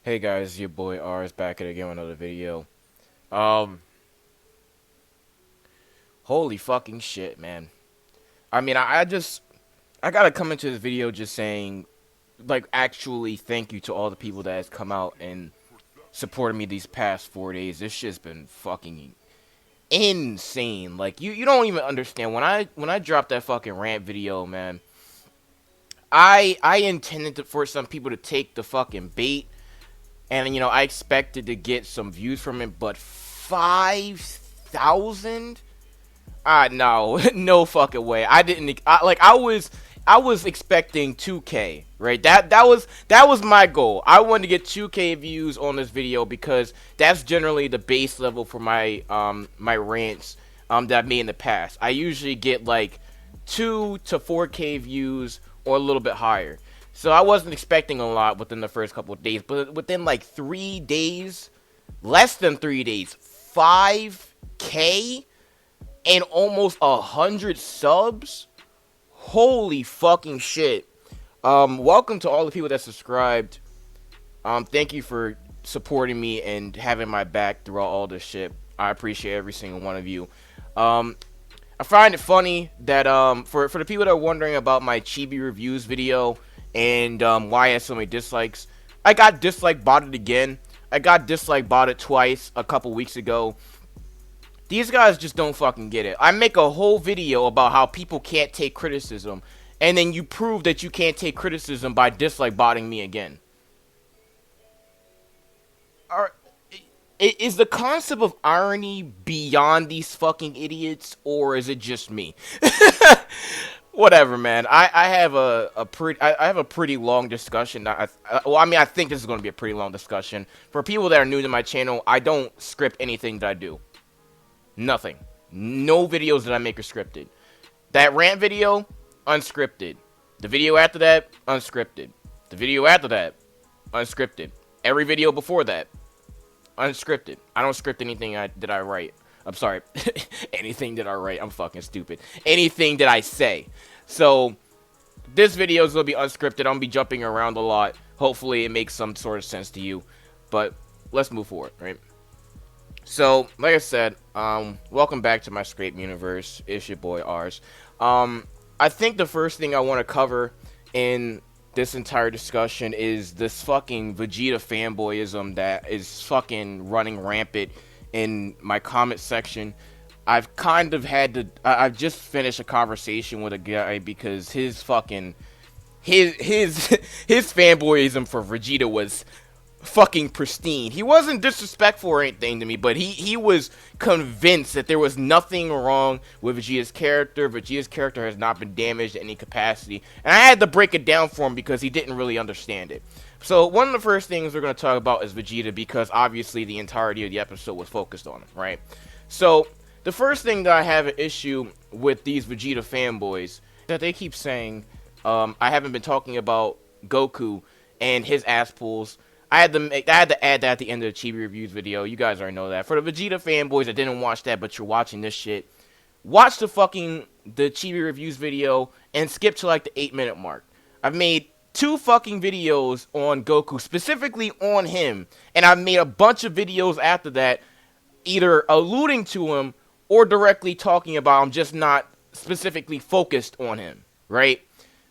Hey guys, your boy R is back at again with another video. Um, Holy fucking shit, man. I gotta come into this video just saying, like, actually thank you to all the people that has come out and supported me these past 4 days. This shit's been fucking insane. Like, you don't even understand. When I dropped that fucking rant video, man, I intended for some people to take the fucking bait. And, I expected to get some views from it, but 5,000? No, no fucking way. I was expecting 2K, right? That was my goal. I wanted to get 2K views on this video because that's generally the base level for my rants that I made in the past. I usually get like 2 to 4K views or a little bit higher. So I wasn't expecting a lot within the first couple of days, but within like 3 days, less than 3 days, 5K and almost 100 subs. Holy fucking shit. Welcome to all the people that subscribed. Thank you for supporting me and having my back throughout all this shit. I appreciate every single one of you. I find it funny that for the people that are wondering about my chibi reviews video and why I had so many dislikes, I got dislike botted again. I got dislike botted twice a couple weeks ago. These guys just don't fucking get it. I make a whole video about how people can't take criticism, and then you prove that you can't take criticism by dislike botting me again. Is the concept of irony beyond these fucking idiots, or is it just me? Whatever, man. I have I have a pretty long discussion. I think this is going to be a pretty long discussion. For people that are new to my channel, I don't script anything that I do. Nothing. No videos that I make are scripted. That rant video, unscripted. The video after that, unscripted. The video after that, unscripted. Every video before that, unscripted. I don't script anything that I write. I'm sorry. Anything that I write. I'm fucking stupid. Anything that I say. So, this video is going to be unscripted. I'm going to be jumping around a lot. Hopefully, it makes some sort of sense to you. But, let's move forward, right? So, like I said, welcome back to my Scrape universe. It's your boy Rs. I think the first thing I want to cover in this entire discussion is this fucking Vegeta fanboyism that is fucking running rampant in my comment section. I've kind of had to. I've just finished a conversation with a guy because his fucking his fanboyism for Vegeta was fucking pristine. He wasn't disrespectful or anything to me, but he was convinced that there was nothing wrong with Vegeta's character. Vegeta's character has not been damaged in any capacity, and I had to break it down for him because he didn't really understand it. So one of the first things we're going to talk about is Vegeta, because obviously the entirety of the episode was focused on him, right? So the first thing that I have an issue with these Vegeta fanboys that they keep saying, I haven't been talking about Goku and his ass pulls. I had to add that at the end of the Chibi Reviews video. You guys already know that. For the Vegeta fanboys that didn't watch that, but you're watching this shit, watch the Chibi Reviews video and skip to like the 8-minute mark. I've made 2 fucking videos on Goku, specifically on him, and I've made a bunch of videos after that, either alluding to him or directly talking about him, just not specifically focused on him, right?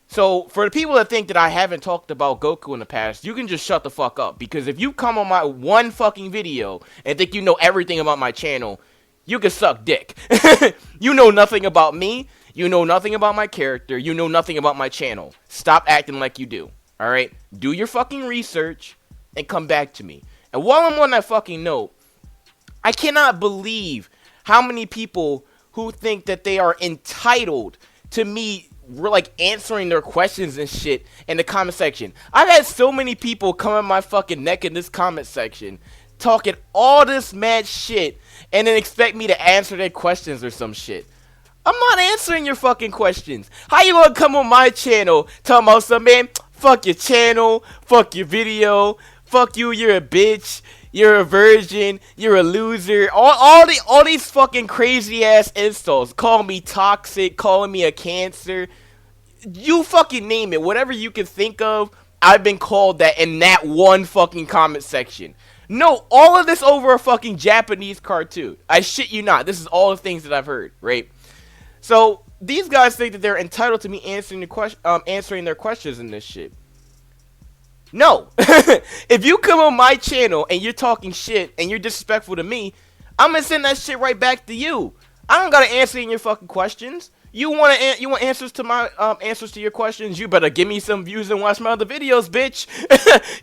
So, for the people that think that I haven't talked about Goku in the past, you can just shut the fuck up. Because if you come on my one fucking video and think you know everything about my channel, you can suck dick. You know nothing about me. You know nothing about my character. You know nothing about my channel. Stop acting like you do. Alright? Do your fucking research and come back to me. And while I'm on that fucking note, I cannot believe how many people who think that they are entitled to me answering their questions and shit in the comment section. I've had so many people come in my fucking neck in this comment section talking all this mad shit and then expect me to answer their questions or some shit. I'm not answering your fucking questions. How you gonna come on my channel talking about some, man, fuck your channel, fuck your video, fuck you, you're a bitch, you're a virgin, you're a loser, all these fucking crazy ass insults, calling me toxic, calling me a cancer, you fucking name it, whatever you can think of, I've been called that in that one fucking comment section. No, all of this over a fucking Japanese cartoon. I shit you not. This is all the things that I've heard, right? So these guys think that they're entitled to me answering their questions in this shit. No. If you come on my channel and you're talking shit and you're disrespectful to me, I'm gonna send that shit right back to you. I don't gotta answer your fucking questions. You want answers to my answers to your questions? You better give me some views and watch my other videos, bitch.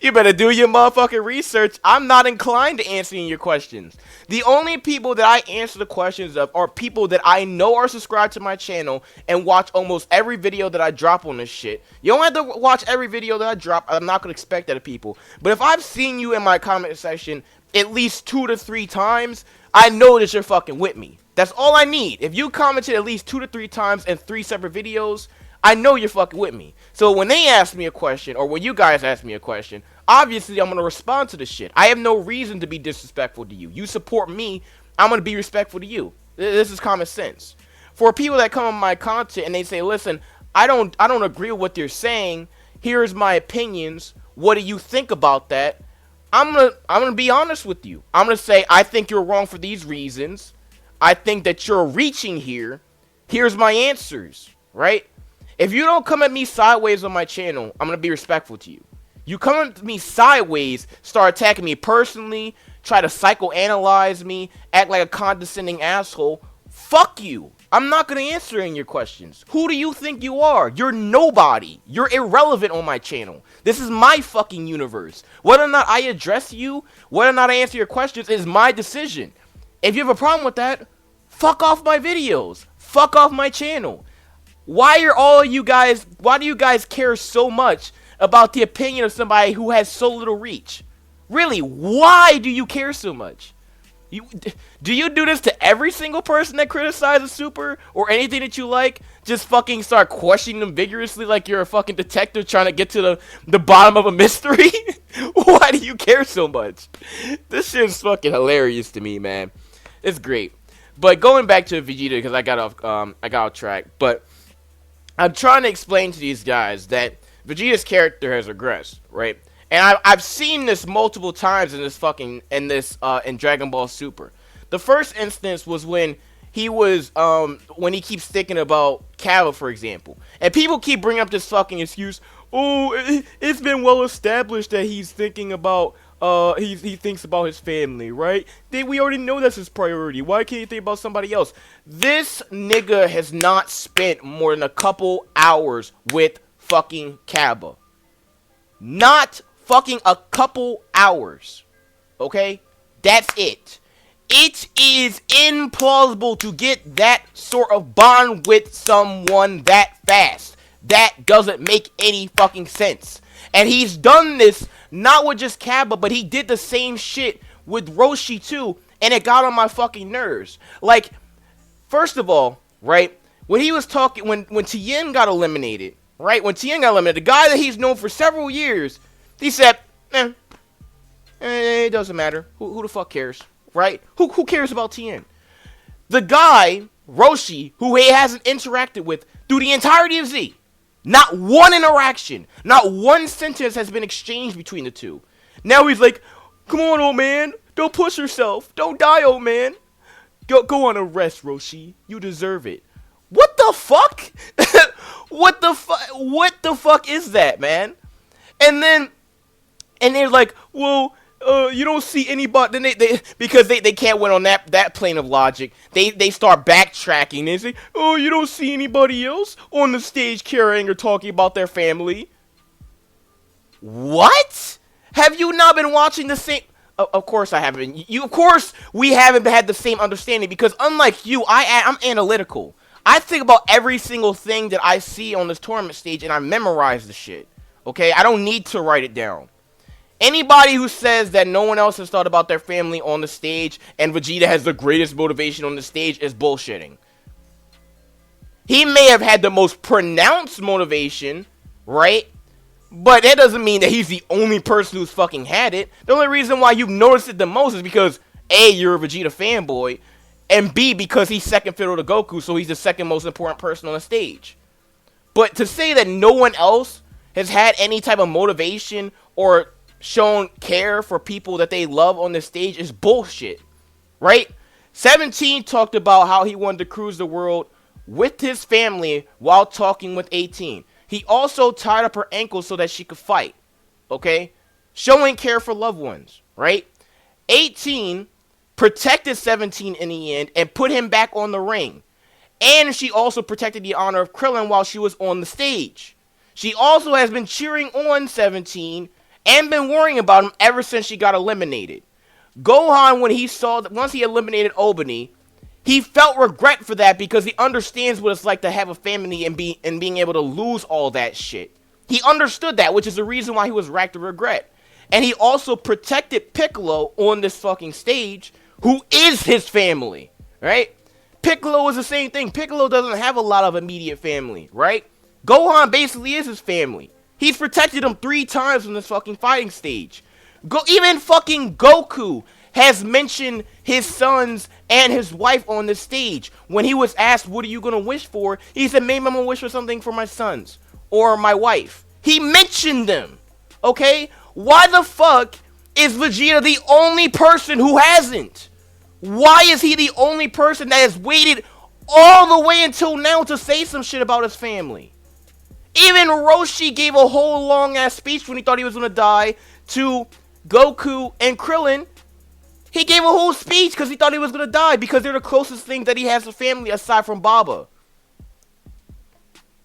You better do your motherfucking research. I'm not inclined to answering your questions. The only people that I answer the questions of are people that I know are subscribed to my channel and watch almost every video that I drop on this shit. You don't have to watch every video that I drop. I'm not gonna expect that of people. But if I've seen you in my comment section at least 2 to 3 times, I know that you're fucking with me. That's all I need. If you commented at least 2 to 3 times in 3 separate videos, I know you're fucking with me. So when they ask me a question, or when you guys ask me a question, obviously I'm going to respond to the shit. I have no reason to be disrespectful to you. You support me, I'm going to be respectful to you. This is common sense. For people that come on my content and they say, listen, I don't agree with what you're saying. Here's my opinions. What do you think about that? I'm gonna be honest with you. I'm gonna say I think you're wrong for these reasons. I think that you're reaching here. Here's my answers, right? If you don't come at me sideways on my channel, I'm gonna be respectful to you. You come at me sideways, start attacking me personally, try to psychoanalyze me, act like a condescending asshole. Fuck you. I'm not gonna answer any of your questions. Who do you think you are? You're nobody. You're irrelevant on my channel. This is my fucking universe. Whether or not I address you, whether or not I answer your questions is my decision. If you have a problem with that, fuck off my videos. Fuck off my channel. Why do you guys care so much about the opinion of somebody who has so little reach? Really, why do you care so much? Do you do this to every single person that criticizes Super or anything that you like? Just fucking start questioning them vigorously like you're a fucking detective trying to get to the bottom of a mystery? Why do you care so much? This shit is fucking hilarious to me, man. It's great. But going back to Vegeta, because I got off track. But I'm trying to explain to these guys that Vegeta's character has regressed, right? And I've seen this multiple times in Dragon Ball Super. The first instance was when he keeps thinking about Kaba, for example. And people keep bringing up this fucking excuse. Oh, it's been well established that he's thinking about he thinks about his family, right? We already know that's his priority. Why can't he think about somebody else? This nigga has not spent more than a couple hours with fucking Kaba. Not fucking a couple hours. Okay? That's it. It is implausible to get that sort of bond with someone that fast. That doesn't make any fucking sense. And he's done this not with just Kaba, but he did the same shit with Roshi too, and it got on my fucking nerves. Like, first of all, right, when he was talking, when Tien got eliminated, right, the guy that he's known for several years, he said, it doesn't matter. Who the fuck cares, right? Who cares about Tien? The guy, Roshi, who he hasn't interacted with through the entirety of Z. Not one interaction, not one sentence has been exchanged between the two. Now he's like, come on, old man. Don't push yourself. Don't die, old man. Go on a rest, Roshi. You deserve it. What the fuck? What the fuck is that, man? And they're like, well, you don't see anybody. Then because they can't win on that plane of logic. They start backtracking. They say, oh, you don't see anybody else on the stage carrying or talking about their family. What? Have you not been watching the same? Of course I haven't. Of course we haven't had the same understanding because unlike you, I'm analytical. I think about every single thing that I see on this tournament stage and I memorize the shit. Okay, I don't need to write it down. Anybody who says that no one else has thought about their family on the stage and Vegeta has the greatest motivation on the stage is bullshitting. He may have had the most pronounced motivation, right? But that doesn't mean that he's the only person who's fucking had it. The only reason why you've noticed it the most is because A, you're a Vegeta fanboy, and B, because he's second fiddle to Goku, so he's the second most important person on the stage. But to say that no one else has had any type of motivation or shown care for people that they love on the stage is bullshit, right? 17 talked about how he wanted to cruise the world with his family while talking with 18. He also tied up her ankle so that she could fight, okay? Showing care for loved ones, right? 18 protected 17 in the end and put him back on the ring. And she also protected the honor of Krillin while she was on the stage. She also has been cheering on 17 and been worrying about him ever since she got eliminated. Gohan, when he saw that once he eliminated Obani, he felt regret for that because he understands what it's like to have a family and being able to lose all that shit. He understood that, which is the reason why he was racked with regret. And he also protected Piccolo on this fucking stage, who is his family, right? Piccolo is the same thing. Piccolo doesn't have a lot of immediate family, right? Gohan basically is his family. He's protected him 3 times on this fucking fighting stage. Even fucking Goku has mentioned his sons and his wife on this stage. When he was asked, what are you going to wish for? He said, maybe I'm going to wish for something for my sons or my wife. He mentioned them, okay? Why the fuck is Vegeta the only person who hasn't? Why is he the only person that has waited all the way until now to say some shit about his family? Even Roshi gave a whole long-ass speech when he thought he was going to die to Goku and Krillin. He gave a whole speech because he thought he was going to die because they're the closest thing that he has to family aside from Baba.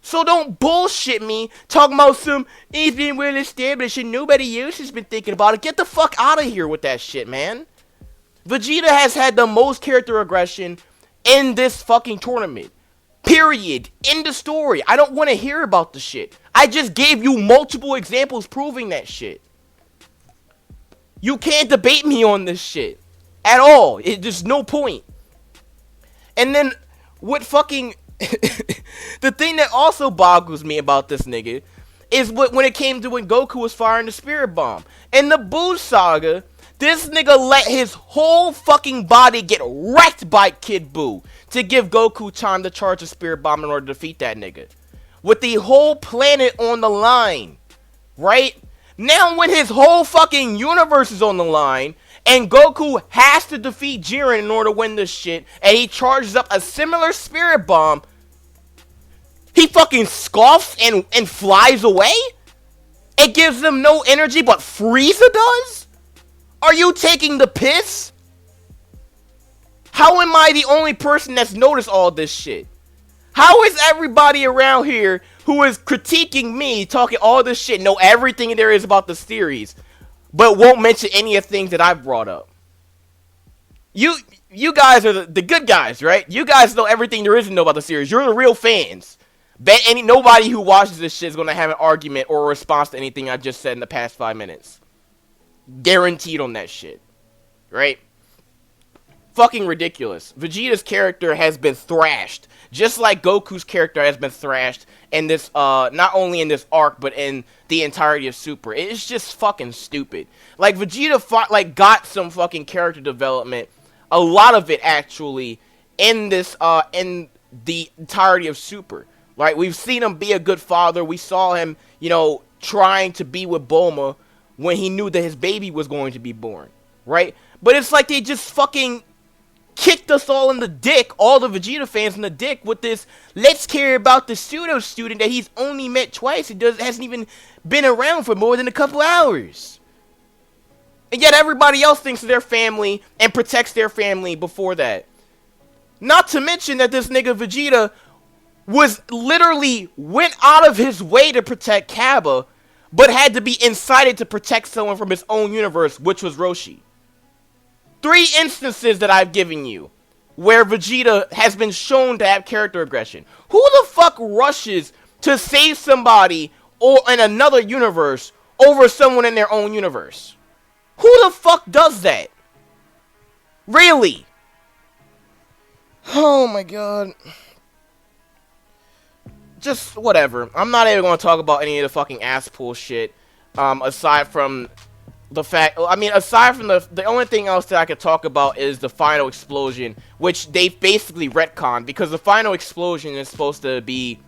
So don't bullshit me talking about some, it's been well established and nobody else has been thinking about it. Get the fuck out of here with that shit, man. Vegeta has had the most character aggression in this fucking tournament. Period. End of story. I don't want to hear about the shit. I just gave you multiple examples proving that shit. You can't debate me on this shit. At all. There's no point. And then, what fucking... the thing that also boggles me about this nigga is when it came to when Goku was firing the Spirit Bomb. In the Buu Saga, this nigga let his whole fucking body get wrecked by Kid Buu to give Goku time to charge the Spirit Bomb in order to defeat that nigga. With the whole planet on the line. Right? Now when his whole fucking universe is on the line, and Goku has to defeat Jiren in order to win this shit, and he charges up a similar Spirit Bomb, he fucking scoffs and flies away? It gives them no energy, but Frieza does? Are you taking the piss? How am I the only person that's noticed all this shit? How is everybody around here who is critiquing me, talking all this shit, know everything there is about the series, but won't mention any of the things that I've brought up? You guys are the good guys, right? You guys know everything there is to know about the series. You're the real fans. Bet nobody who watches this shit is going to have an argument or a response to anything I just said in the past 5 minutes. Guaranteed on that shit. Right? Fucking ridiculous. Vegeta's character has been thrashed. Just like Goku's character has been thrashed in this, not only in this arc, but in the entirety of Super. It's just fucking stupid. Like, Vegeta got some fucking character development. A lot of it, actually, in this, in the entirety of Super. Right? We've seen him be a good father. We saw him, trying to be with Bulma when he knew that his baby was going to be born. Right? But it's like they just fucking kicked us all in the dick, all the Vegeta fans in the dick, with this, let's care about the pseudo-student that he's only met twice. He hasn't even been around for more than a couple hours. And yet everybody else thinks of their family and protects their family before that. Not to mention that this nigga Vegeta went out of his way to protect Kaba, but had to be incited to protect someone from his own universe, which was Roshi. 3 instances that I've given you where Vegeta has been shown to have character aggression. Who the fuck rushes to save somebody or in another universe over someone in their own universe? Who the fuck does that? Really? Oh my god. Just whatever. I'm not even going to talk about any of the fucking ass pull shit. Aside from the fact, aside from the only thing else that I could talk about is the final explosion, which they basically retconned, because the final explosion is supposed to be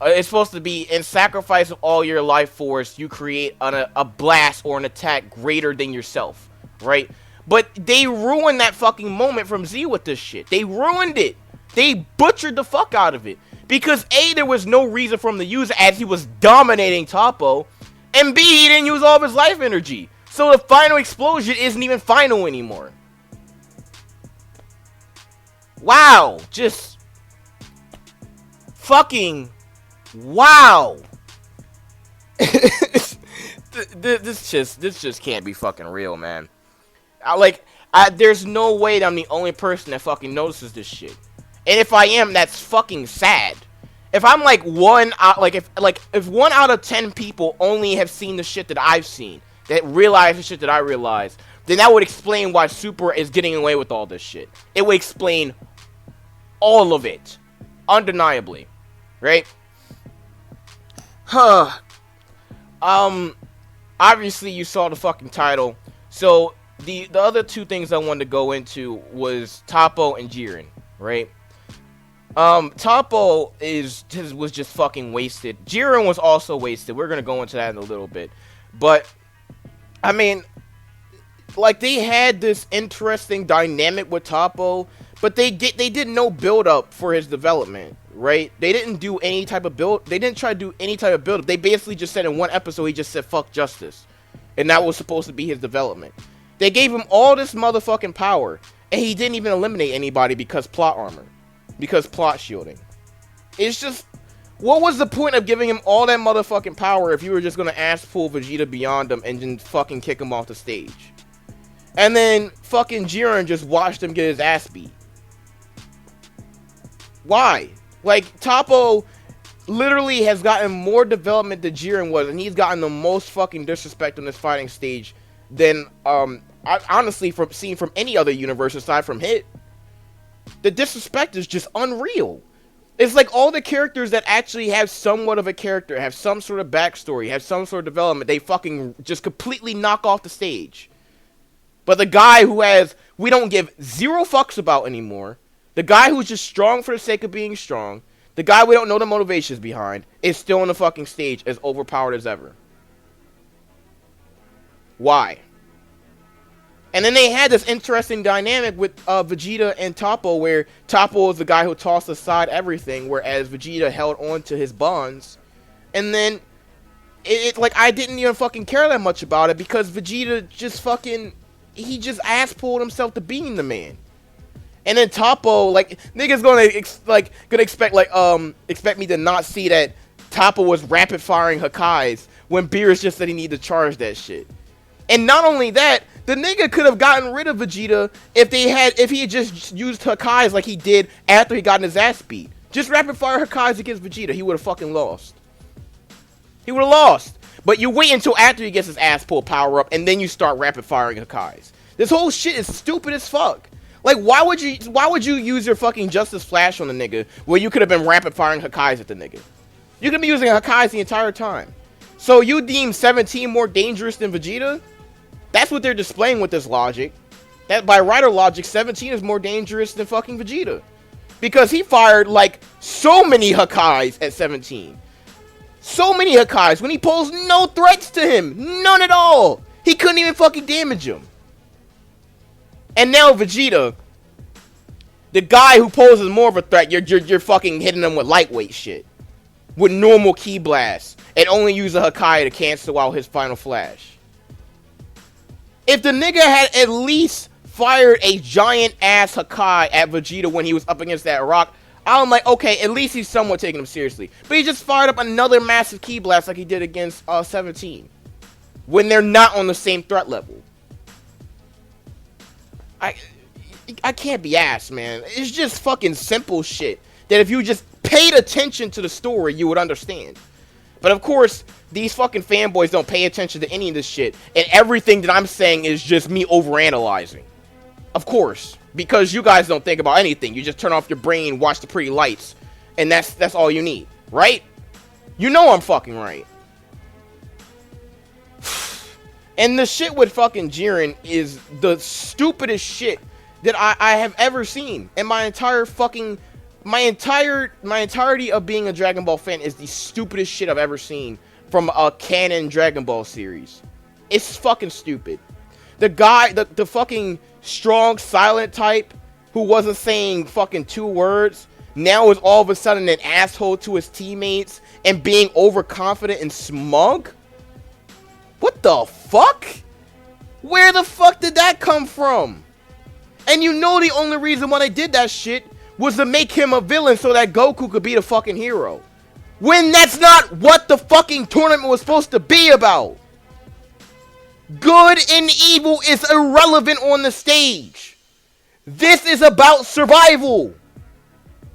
It's supposed to be in sacrifice of all your life force, you create a blast or an attack greater than yourself, right? But they ruined that fucking moment from Z with this shit. They ruined it. They butchered the fuck out of it. Because A, there was no reason for him to use it as he was dominating Toppo. And B, he didn't use all of his life energy. So the final explosion isn't even final anymore. Wow. Just fucking wow. This just can't be fucking real, man. There's no way that I'm the only person that fucking notices this shit. And if I am, that's fucking sad. If I'm like if 1 out of 10 people only have seen the shit that I've seen, that realize the shit that I realize, then that would explain why Super is getting away with all this shit. It would explain all of it, undeniably, right? Huh. Obviously you saw the fucking title. So the other two things I wanted to go into was Toppo and Jiren, right? Toppo was just fucking wasted. Jiren was also wasted. We're gonna go into that in a little bit. But I mean, like, they had this interesting dynamic with Toppo, but they did no build up for his development, right? They didn't do any type of build. They didn't try to do any type of build up. They basically just said in one episode he just said fuck justice, and that was supposed to be his development. They gave him all this motherfucking power, and he didn't even eliminate anybody because plot armor, because plot shielding. It's just, what was the point of giving him all that motherfucking power if you were just gonna ass pull Vegeta beyond him and then fucking kick him off the stage? And then fucking Jiren just watched him get his ass beat. Why? Like, Toppo literally has gotten more development than Jiren was, and he's gotten the most fucking disrespect on this fighting stage than, honestly, from any other universe aside from Hit. The disrespect is just unreal. It's like all the characters that actually have somewhat of a character, have some sort of backstory, have some sort of development, they fucking just completely knock off the stage. But the guy who we don't give zero fucks about anymore, the guy who's just strong for the sake of being strong, the guy we don't know the motivations behind, is still on the fucking stage as overpowered as ever. Why? And then they had this interesting dynamic with Vegeta and Toppo, where Toppo was the guy who tossed aside everything, whereas Vegeta held on to his bonds. And then, like, I didn't even fucking care that much about it, because Vegeta just fucking, he just ass-pulled himself to being the man. And then Toppo, like, niggas expect me to not see that Toppo was rapid-firing Hakais, when Beerus just said he needed to charge that shit. And not only that, the nigga could have gotten rid of Vegeta if he had just used Hakais like he did after he got his ass beat. Just rapid fire Hakais against Vegeta, he would have fucking lost. He would have lost. But you wait until after he gets his ass pulled power up, and then you start rapid firing Hakais. This whole shit is stupid as fuck. Like, why would you use your fucking Justice Flash on the nigga where you could have been rapid firing Hakais at the nigga? You could be using Hakais the entire time. So you deem 17 more dangerous than Vegeta? That's what they're displaying with this logic. That by writer logic, 17 is more dangerous than fucking Vegeta. Because he fired, like, so many Hakais at 17. So many Hakais when he posed no threats to him. None at all. He couldn't even fucking damage him. And now Vegeta, the guy who poses more of a threat, you're fucking hitting him with lightweight shit. With normal ki blasts. And only use a Hakai to cancel out his final flash. If the nigga had at least fired a giant ass Hakai at Vegeta when he was up against that rock, I'm like, okay, at least he's somewhat taking him seriously. But he just fired up another massive ki blast like he did against 17. When they're not on the same threat level. I can't be asked, man. It's just fucking simple shit that if you just paid attention to the story, you would understand. But of course, these fucking fanboys don't pay attention to any of this shit. And everything that I'm saying is just me overanalyzing. Of course. Because you guys don't think about anything. You just turn off your brain, watch the pretty lights. And that's all you need. Right? You know I'm fucking right. And the shit with fucking Jiren is the stupidest shit that I have ever seen in my entire fucking my entirety of being a Dragon Ball fan is the stupidest shit I've ever seen from a canon Dragon Ball series. It's fucking stupid. The guy, the fucking strong silent type who wasn't saying fucking 2 words, now is all of a sudden an asshole to his teammates and being overconfident and smug? What the fuck? Where the fuck did that come from? And you know the only reason why they did that shit was to make him a villain so that Goku could be the fucking hero. When that's not what the fucking tournament was supposed to be about. Good and evil is irrelevant on the stage. This is about survival.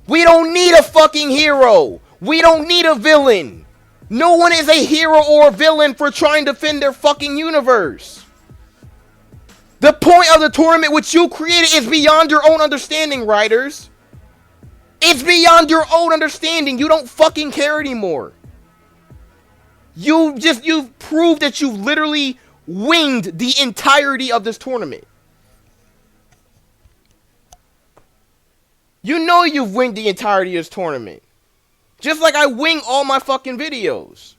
We don't need a fucking hero. We don't need a villain. No one is a hero or a villain for trying to defend their fucking universe. The point of the tournament which you created is beyond your own understanding, writers. It's beyond your own understanding. You don't fucking care anymore. You've proved that you've literally winged the entirety of this tournament. You know you've winged the entirety of this tournament. Just like I wing all my fucking videos.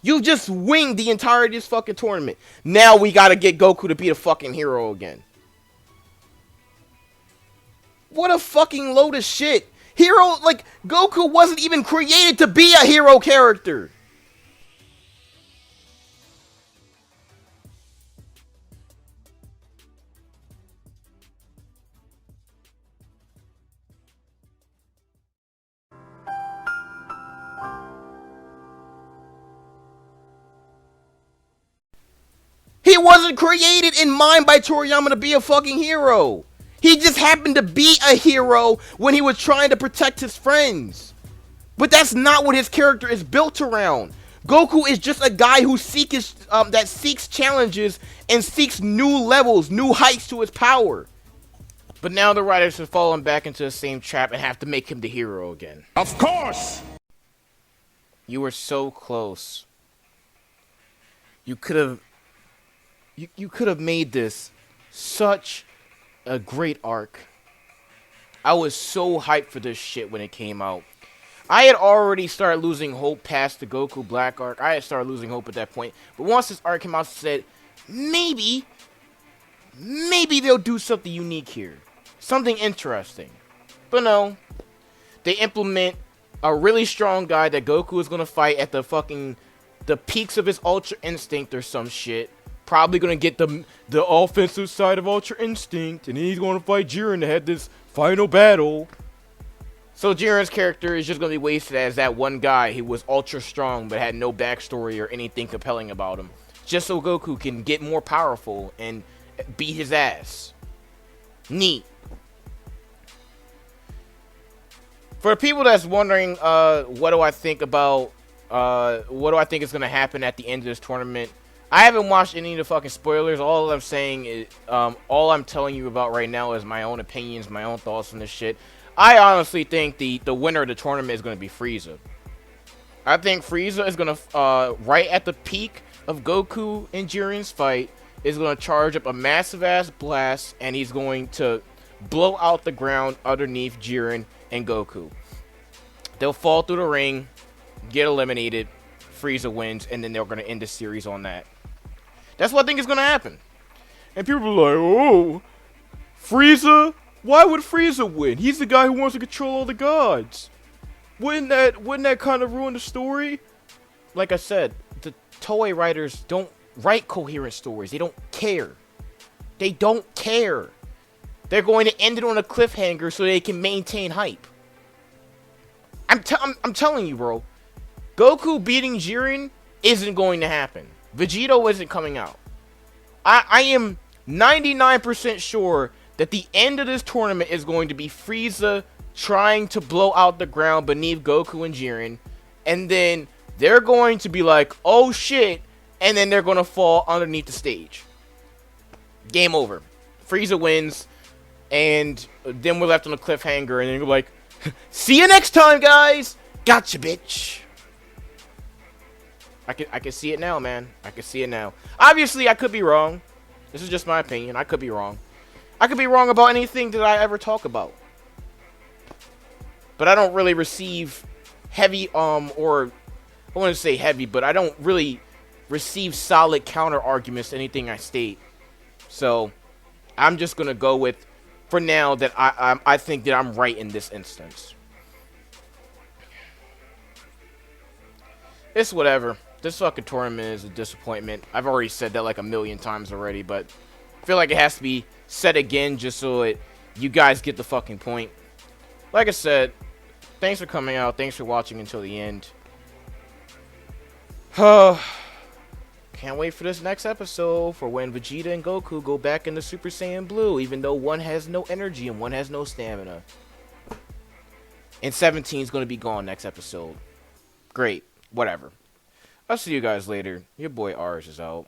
You just winged the entirety of this fucking tournament. Now we gotta get Goku to be the fucking hero again. What a fucking load of shit. Hero, like, Goku wasn't even created to be a hero character. He wasn't created in mind by Toriyama to be a fucking hero. He just happened to be a hero when he was trying to protect his friends. But that's not what his character is built around. Goku is just a guy who seeks challenges and seeks new levels, new heights to his power. But now the writers have fallen back into the same trap and have to make him the hero again. Of course! You were so close. You could have... You could have made this such a great arc. I was so hyped for this shit when it came out. I had already started losing hope past the Goku Black arc. I had started losing hope at that point. But once this arc came out, I said, maybe they'll do something unique here. Something interesting. But no. They implement a really strong guy that Goku is going to fight at the peaks of his Ultra Instinct or some shit. Probably gonna get the offensive side of Ultra Instinct, and then he's gonna fight Jiren to have this final battle. So Jiren's character is just gonna be wasted as that one guy who was ultra strong but had no backstory or anything compelling about him, just so Goku can get more powerful and beat his ass. Neat. For the people that's wondering, what do I think about, what do I think is gonna happen at the end of this tournament? I haven't watched any of the fucking spoilers. All I'm saying is, all I'm telling you about right now is my own opinions, my own thoughts on this shit. I honestly think the winner of the tournament is going to be Frieza. I think Frieza is going to, right at the peak of Goku and Jiren's fight, is going to charge up a massive ass blast, and he's going to blow out the ground underneath Jiren and Goku. They'll fall through the ring, get eliminated, Frieza wins, and then they're going to end the series on that. That's what I think is going to happen. And people are like, oh, Frieza? Why would Frieza win? He's the guy who wants to control all the gods. Wouldn't that kind of ruin the story? Like I said, the Toei writers don't write coherent stories. They don't care. They don't care. They're going to end it on a cliffhanger so they can maintain hype. I'm telling you, bro. Goku beating Jiren isn't going to happen. Vegeta isn't coming out. I am 99% sure that the end of this tournament is going to be Frieza trying to blow out the ground beneath Goku and Jiren, and then they're going to be like, oh shit, and then they're going to fall underneath the stage. Game over. Frieza wins, and then we're left on a cliffhanger, and then you're like, see you next time, guys! Gotcha, bitch! I can see it now, man. I can see it now. Obviously, I could be wrong. This is just my opinion. I could be wrong. I could be wrong about anything that I ever talk about. but I don't really receive heavy or I want to say heavy, but I don't really receive solid counter arguments to anything I state. So I'm just gonna go with, for now, that I think that I'm right in this instance. It's whatever. This fucking tournament is a disappointment. I've already said that like a million times already, but I feel like it has to be said again just so you guys get the fucking point. Like I said, thanks for coming out. Thanks for watching until the end. Can't wait for this next episode for when Vegeta and Goku go back into Super Saiyan Blue, even though one has no energy and one has no stamina. And 17 is going to be gone next episode. Great. Whatever. I'll see you guys later. Your boy Ars is out.